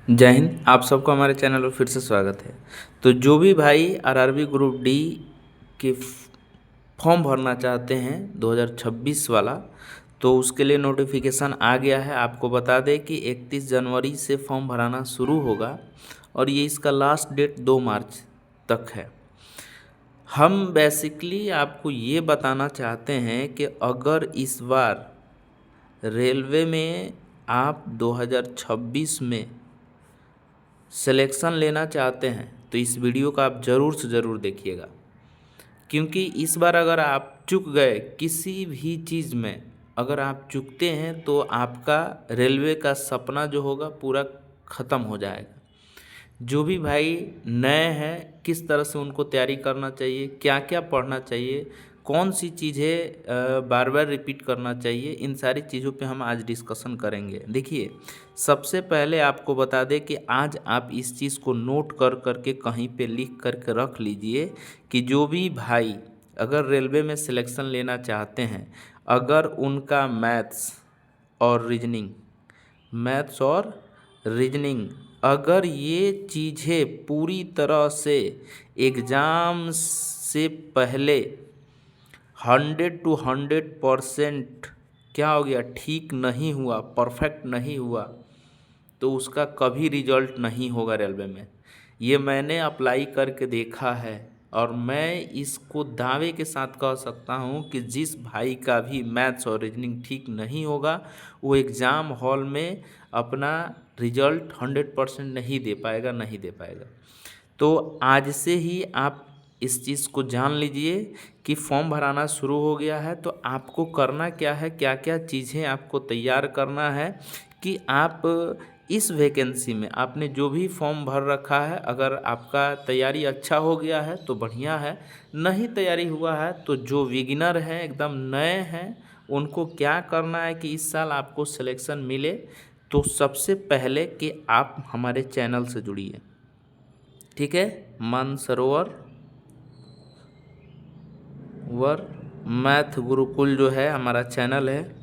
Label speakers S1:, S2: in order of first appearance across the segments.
S1: जय हिंद। आप सबको हमारे चैनल पर फिर से स्वागत है। तो जो भी भाई आरआरबी ग्रुप डी के फॉर्म भरना चाहते हैं 2026 वाला, तो उसके लिए नोटिफिकेशन आ गया है। आपको बता दें कि 31 जनवरी से फॉर्म भराना शुरू होगा और ये इसका लास्ट डेट 2 मार्च तक है। हम बेसिकली आपको ये बताना चाहते हैं कि अगर इस बार रेलवे में आप 2026 में सिलेक्शन लेना चाहते हैं तो इस वीडियो का आप ज़रूर से ज़रूर देखिएगा, क्योंकि इस बार अगर आप चूक गए किसी भी चीज़ में, अगर आप चूकते हैं तो आपका रेलवे का सपना जो होगा पूरा ख़त्म हो जाएगा। जो भी भाई नए हैं किस तरह से उनको तैयारी करना चाहिए, क्या क्या पढ़ना चाहिए, कौन सी चीज़ें बार बार रिपीट करना चाहिए, इन सारी चीज़ों पे हम आज डिस्कशन करेंगे। देखिए, सबसे पहले आपको बता दें कि आज आप इस चीज़ को नोट कर करके कहीं पे लिख करके रख लीजिए कि जो भी भाई अगर रेलवे में सिलेक्शन लेना चाहते हैं, अगर उनका मैथ्स और रीजनिंग अगर ये चीज़ें पूरी तरह से एग्ज़ाम से पहले 100% क्या हो गया, ठीक नहीं हुआ, परफेक्ट नहीं हुआ, तो उसका कभी रिजल्ट नहीं होगा रेलवे में। ये मैंने अप्लाई करके देखा है और मैं इसको दावे के साथ कह सकता हूँ कि जिस भाई का भी मैथ्स और रीजनिंग ठीक नहीं होगा वो एग्ज़ाम हॉल में अपना रिजल्ट 100% नहीं दे पाएगा। तो आज से ही आप इस चीज़ को जान लीजिए कि फॉर्म भराना शुरू हो गया है। तो आपको करना क्या है, क्या क्या चीज़ें आपको तैयार करना है कि आप इस वैकेंसी में आपने जो भी फॉर्म भर रखा है, अगर आपका तैयारी अच्छा हो गया है तो बढ़िया है, नहीं तैयारी हुआ है तो जो बिगिनर हैं एकदम नए हैं उनको क्या करना है कि इस साल आपको सिलेक्शन मिले, तो सबसे पहले कि आप हमारे चैनल से जुड़िए। ठीक है, मानसरोवर मैथ गुरुकुल जो है हमारा चैनल है,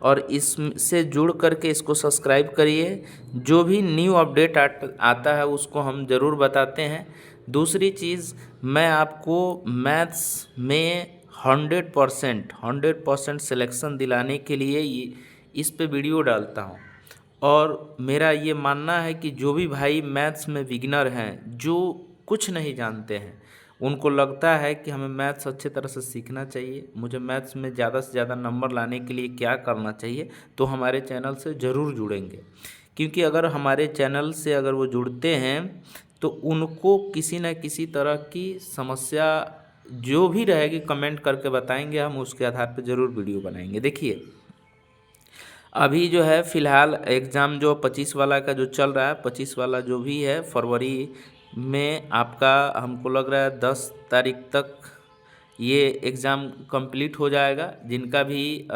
S1: और इससे जुड़ करके इसको सब्सक्राइब करिए। जो भी न्यू अपडेट आता है उसको हम ज़रूर बताते हैं। दूसरी चीज़, मैं आपको मैथ्स में 100% सिलेक्शन दिलाने के लिए इस पे वीडियो डालता हूँ। और मेरा ये मानना है कि जो भी भाई मैथ्स में बिगिनर हैं, जो कुछ नहीं जानते हैं, उनको लगता है कि हमें मैथ्स अच्छे तरह से सीखना चाहिए, मुझे मैथ्स में ज़्यादा से ज़्यादा नंबर लाने के लिए क्या करना चाहिए, तो हमारे चैनल से ज़रूर जुड़ेंगे। क्योंकि अगर हमारे चैनल से अगर वो जुड़ते हैं तो उनको किसी न किसी तरह की समस्या जो भी रहेगी कमेंट करके बताएंगे, हम उसके आधार पर ज़रूर वीडियो बनाएंगे। देखिए, अभी जो है फ़िलहाल एग्ज़ाम जो 25 वाला का जो चल रहा है, 25 वाला जो भी है फरवरी में आपका, हमको लग रहा है 10 तारीख तक ये एग्ज़ाम कंप्लीट हो जाएगा। जिनका भी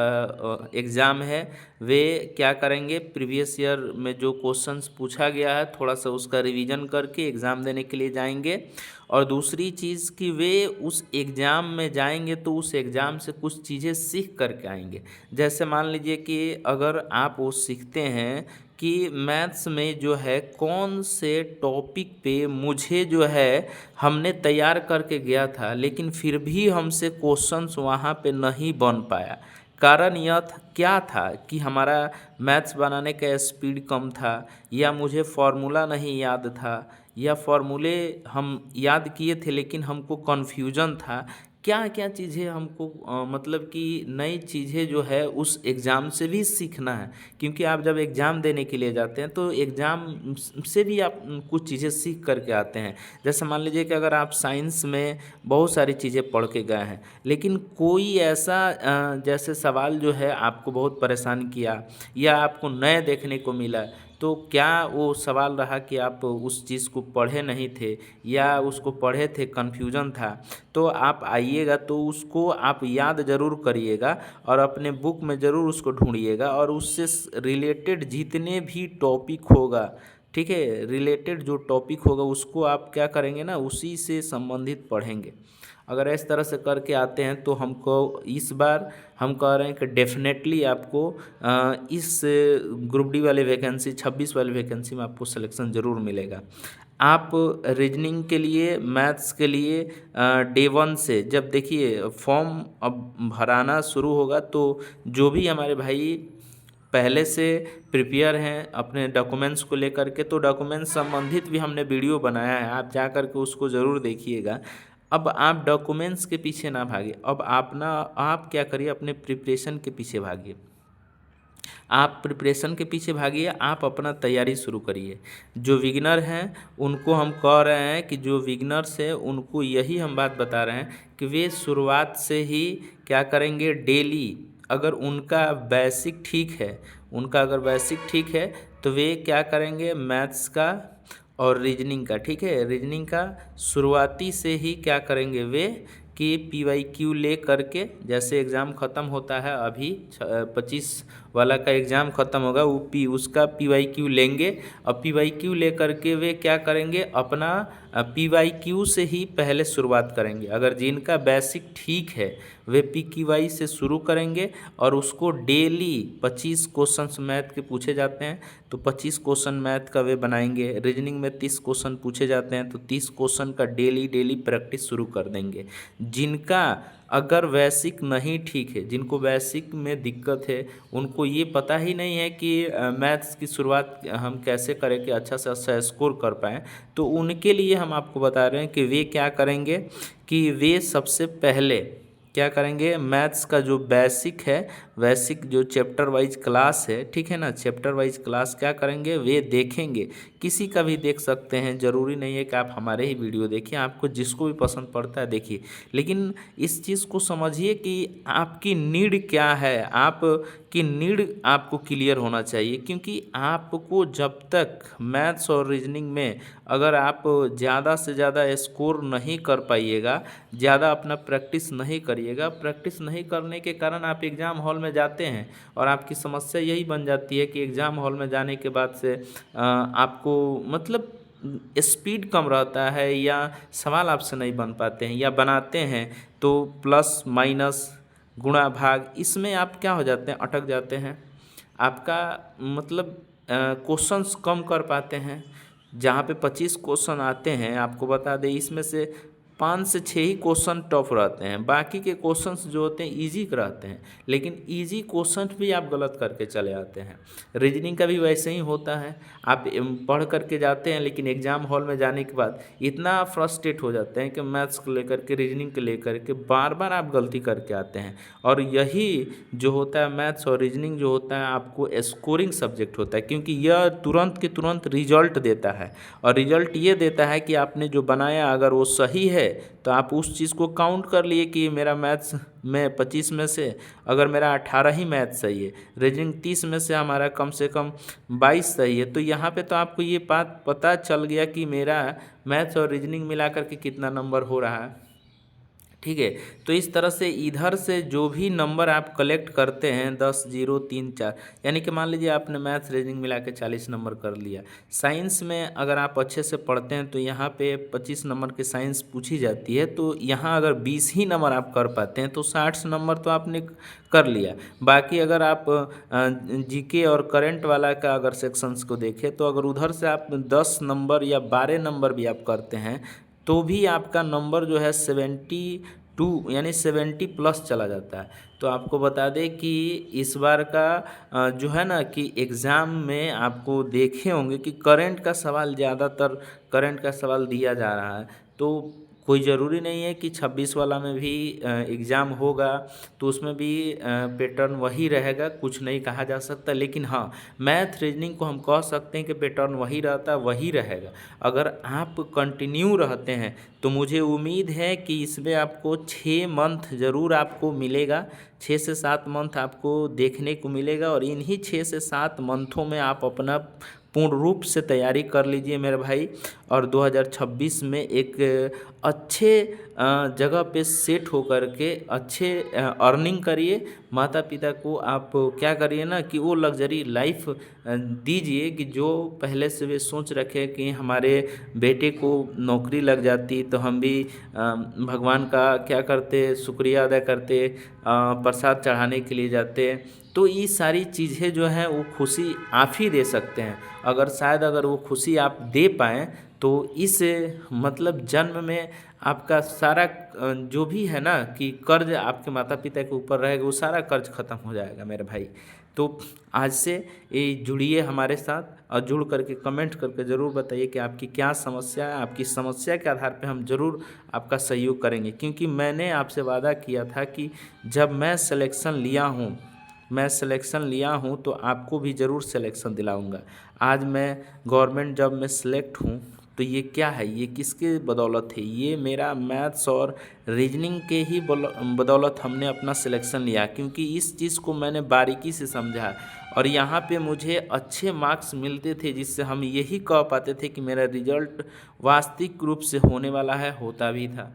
S1: एग्ज़ाम है वे क्या करेंगे, प्रीवियस ईयर में जो क्वेश्चंस पूछा गया है थोड़ा सा उसका रिवीजन करके एग्ज़ाम देने के लिए जाएंगे। और दूसरी चीज़ कि वे उस एग्ज़ाम में जाएंगे तो उस एग्ज़ाम से कुछ चीज़ें सीख करके आएंगे। जैसे मान लीजिए कि अगर आप वो सीखते हैं कि मैथ्स में जो है कौन से टॉपिक पे मुझे जो है हमने तैयार करके गया था लेकिन फिर भी हमसे क्वेश्चंस वहाँ पे नहीं बन पाया, कारण यह क्या था कि हमारा मैथ्स बनाने का स्पीड कम था, या मुझे फार्मूला नहीं याद था, या फार्मूले हम याद किए थे लेकिन हमको कन्फ्यूजन था। क्या क्या चीज़ें हमको मतलब कि नई चीज़ें जो है उस एग्ज़ाम से भी सीखना है। क्योंकि आप जब एग्ज़ाम देने के लिए जाते हैं तो एग्ज़ाम से भी आप कुछ चीज़ें सीख करके आते हैं। जैसे मान लीजिए कि अगर आप साइंस में बहुत सारी चीज़ें पढ़ के गए हैं लेकिन कोई ऐसा जैसे सवाल जो है आपको बहुत परेशान किया या आपको नए देखने को मिला, तो क्या वो सवाल रहा कि आप उस चीज़ को पढ़े नहीं थे या उसको पढ़े थे, कन्फ्यूजन था, तो आप आइएगा तो उसको आप याद ज़रूर करिएगा और अपने बुक में ज़रूर उसको ढूंढिएगा और उससे रिलेटेड जितने भी टॉपिक होगा, ठीक है, रिलेटेड जो टॉपिक होगा उसको आप क्या करेंगे ना, उसी से संबंधित पढ़ेंगे। अगर इस तरह से करके आते हैं तो हमको इस बार हम कह रहे हैं कि डेफिनेटली आपको इस ग्रुप डी वाले वैकेंसी 26 वाली वैकेंसी में आपको सिलेक्शन ज़रूर मिलेगा। आप रीजनिंग के लिए, मैथ्स के लिए डे वन से जब देखिए फॉर्म अब भराना शुरू होगा तो जो भी हमारे भाई पहले से प्रिपेयर हैं अपने डॉक्यूमेंट्स को लेकर के, तो डॉक्यूमेंट्स संबंधित भी हमने वीडियो बनाया है, आप जा कर के उसको ज़रूर देखिएगा। अब आप डॉक्यूमेंट्स के पीछे ना भागिए, अब आप क्या करिए, अपने प्रिपरेशन के पीछे भागिए। आप प्रिपरेशन के पीछे भागिए, आप अपना तैयारी शुरू करिए। जो बिगिनर हैं उनको हम कह रहे हैं कि जो बिगिनर्स हैं उनको यही हम बात बता रहे हैं कि वे शुरुआत से ही क्या करेंगे, डेली अगर उनका बेसिक ठीक है, उनका अगर बेसिक ठीक है तो वे क्या करेंगे, मैथ्स का और रीजनिंग का, ठीक है, रीजनिंग का शुरुआती से ही क्या करेंगे वे कि PYQ ले करके, जैसे एग्ज़ाम ख़त्म होता है अभी 25 वाला का एग्ज़ाम ख़त्म होगा, उसका PYQ लेंगे और PYQ ले करके वे क्या करेंगे, अपना PYQ से ही पहले शुरुआत करेंगे। अगर जिनका बेसिक ठीक है वे PQY से शुरू करेंगे और उसको डेली 25 क्वेश्चंस मैथ के पूछे जाते हैं तो 25 क्वेश्चन मैथ का वे बनाएंगे। रीजनिंग में 30 क्वेश्चन पूछे जाते हैं तो 30 क्वेश्चन का डेली प्रैक्टिस शुरू कर देंगे। जिनका अगर बेसिक नहीं ठीक है, जिनको बेसिक में दिक्कत है, उनको ये पता ही नहीं है कि मैथ्स की शुरुआत हम कैसे करें कि अच्छा से अच्छा स्कोर कर पाएँ, तो उनके लिए हम आपको बता रहे हैं कि वे क्या करेंगे कि वे सबसे पहले क्या करेंगे, मैथ्स का जो बेसिक है, बेसिक जो चैप्टर वाइज क्लास है, ठीक है ना, चैप्टर वाइज क्लास क्या करेंगे वे देखेंगे। किसी का भी देख सकते हैं, ज़रूरी नहीं है कि आप हमारे ही वीडियो देखिए, आपको जिसको भी पसंद पड़ता है देखिए, लेकिन इस चीज़ को समझिए कि आपकी नीड क्या है, आपकी नीड आपको क्लियर होना चाहिए। क्योंकि आपको जब तक मैथ्स और रीजनिंग में अगर आप ज़्यादा से ज़्यादा स्कोर नहीं कर पाइएगा, ज़्यादा अपना प्रैक्टिस नहीं करिएगा, प्रैक्टिस नहीं करने के कारण आप एग्ज़ाम हॉल में जाते हैं और आपकी समस्या यही बन जाती है कि एग्ज़ाम हॉल में जाने के बाद से आपको मतलब स्पीड कम रहता है या सवाल आपसे नहीं बन पाते हैं, या बनाते हैं तो प्लस माइनस गुणा भाग इसमें आप क्या हो जाते हैं, अटक जाते हैं। आपका मतलब क्वेश्चंस कम कर पाते हैं। जहाँ पे 25 क्वेश्चन आते हैं, आपको बता दें इसमें से 5 से 6 ही क्वेश्चन टफ रहते हैं, बाकी के क्वेश्चंस जो होते हैं ईजी रहते हैं, लेकिन ईजी क्वेश्चन भी आप गलत करके चले आते हैं। रीजनिंग का भी वैसे ही होता है, आप पढ़ करके जाते हैं लेकिन एग्ज़ाम हॉल में जाने के बाद इतना फ्रस्ट्रेट हो जाते हैं कि मैथ्स को लेकर के, रीजनिंग को लेकर के बार बार आप गलती करके आते हैं। और यही जो होता है मैथ्स और रीजनिंग जो होता है आपको स्कोरिंग सब्जेक्ट होता है, क्योंकि यह तुरंत के तुरंत रिजल्ट देता है। और रिजल्ट ये देता है कि आपने जो बनाया अगर वो सही है तो आप उस चीज़ को काउंट कर लिए कि मेरा मैथ्स में 25 में से अगर मेरा 18 ही मैथ सही है, रीजनिंग 30 में से हमारा कम से कम 22 सही है, तो यहाँ पे तो आपको ये बात पता चल गया कि मेरा मैथ्स और रीजनिंग मिला करके कितना नंबर हो रहा है, ठीक है। तो इस तरह से इधर से जो भी नंबर आप कलेक्ट करते हैं 10, 0, 3, 4, यानी कि मान लीजिए आपने मैथ्स रीजनिंग मिला के 40 नंबर कर लिया। साइंस में अगर आप अच्छे से पढ़ते हैं तो यहाँ पे 25 नंबर की साइंस पूछी जाती है, तो यहाँ अगर 20 ही नंबर आप कर पाते हैं तो 60 नंबर तो आपने कर लिया। बाकी अगर आप जीके और करंट वाला का अगर सेक्शंस को देखें तो अगर उधर से आप 10 नंबर या 12 नंबर भी आप करते हैं तो भी आपका नंबर जो है 72 यानी 70 प्लस चला जाता है। तो आपको बता दें कि इस बार का जो है ना कि एग्ज़ाम में आपको देखे होंगे कि करंट का सवाल ज़्यादातर करंट का सवाल दिया जा रहा है। तो कोई ज़रूरी नहीं है कि 26 वाला में भी एग्ज़ाम होगा तो उसमें भी पैटर्न वही रहेगा, कुछ नहीं कहा जा सकता। लेकिन हाँ, मैथ रीजनिंग को हम कह सकते हैं कि पैटर्न वही रहता, वही रहेगा। अगर आप कंटिन्यू रहते हैं तो मुझे उम्मीद है कि इसमें आपको 6 मंथ ज़रूर आपको मिलेगा, 6 से 7 मंथ आपको देखने को मिलेगा और इन्हीं 6 से 7 मंथों में आप अपना पूर्ण रूप से तैयारी कर लीजिए मेरे भाई, और 2026 में एक अच्छे जगह पे सेट होकर के अच्छे अर्निंग करिए। माता पिता को आप क्या करिए ना कि वो लग्जरी लाइफ दीजिए कि जो पहले से वे सोच रखे कि हमारे बेटे को नौकरी लग जाती तो हम भी भगवान का क्या करते, शुक्रिया अदा करते, प्रसाद चढ़ाने के लिए जाते। तो ये सारी चीज़ें जो हैं वो खुशी आप ही दे सकते हैं। अगर शायद अगर वो खुशी आप दे पाएँ तो इस मतलब जन्म में आपका सारा जो भी है ना कि कर्ज आपके माता पिता के ऊपर रहेगा, वो सारा कर्ज ख़त्म हो जाएगा मेरे भाई। तो आज से ये जुड़िए हमारे साथ, और जुड़ करके कमेंट करके ज़रूर बताइए कि आपकी क्या समस्या है। आपकी समस्या के आधार पे हम ज़रूर आपका सहयोग करेंगे, क्योंकि मैंने आपसे वादा किया था कि जब मैं सिलेक्शन लिया हूँ तो आपको भी ज़रूर सिलेक्शन दिलाऊंगा। आज मैं गवर्नमेंट जॉब में सिलेक्ट हूँ तो ये क्या है, ये किसके बदौलत है? ये मेरा मैथ्स और रीजनिंग के ही बदौलत हमने अपना सिलेक्शन लिया, क्योंकि इस चीज़ को मैंने बारीकी से समझा और यहाँ पे मुझे अच्छे मार्क्स मिलते थे, जिससे हम यही कह पाते थे कि मेरा रिजल्ट वास्तविक रूप से होने वाला है, होता भी था।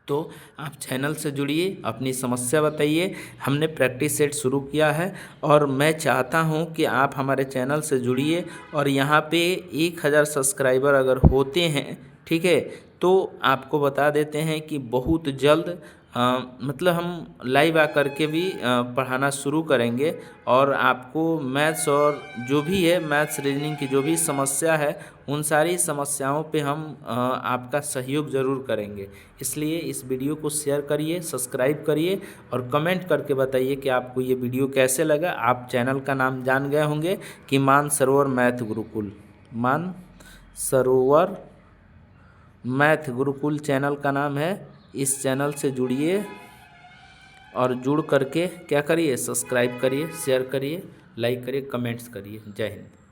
S1: तो आप चैनल से जुड़िए, अपनी समस्या बताइए। हमने प्रैक्टिस सेट शुरू किया है और मैं चाहता हूं कि आप हमारे चैनल से जुड़िए, और यहां पे 1000 सब्सक्राइबर अगर होते हैं, ठीक है, तो आपको बता देते हैं कि बहुत जल्द मतलब हम लाइव आकर के भी पढ़ाना शुरू करेंगे, और आपको मैथ्स और जो भी है मैथ्स रीजनिंग की जो भी समस्या है उन सारी समस्याओं पे हम आपका सहयोग ज़रूर करेंगे। इसलिए इस वीडियो को शेयर करिए, सब्सक्राइब करिए और कमेंट करके बताइए कि आपको ये वीडियो कैसे लगा। आप चैनल का नाम जान गए होंगे कि Mansarovar math Gurukul, Mansarovar math Gurukul channel का नाम है। इस चैनल से जुड़िए और जुड़ करके क्या करिए, सब्सक्राइब करिए, शेयर करिए, लाइक करिए, कमेंट्स करिए। जय हिंद।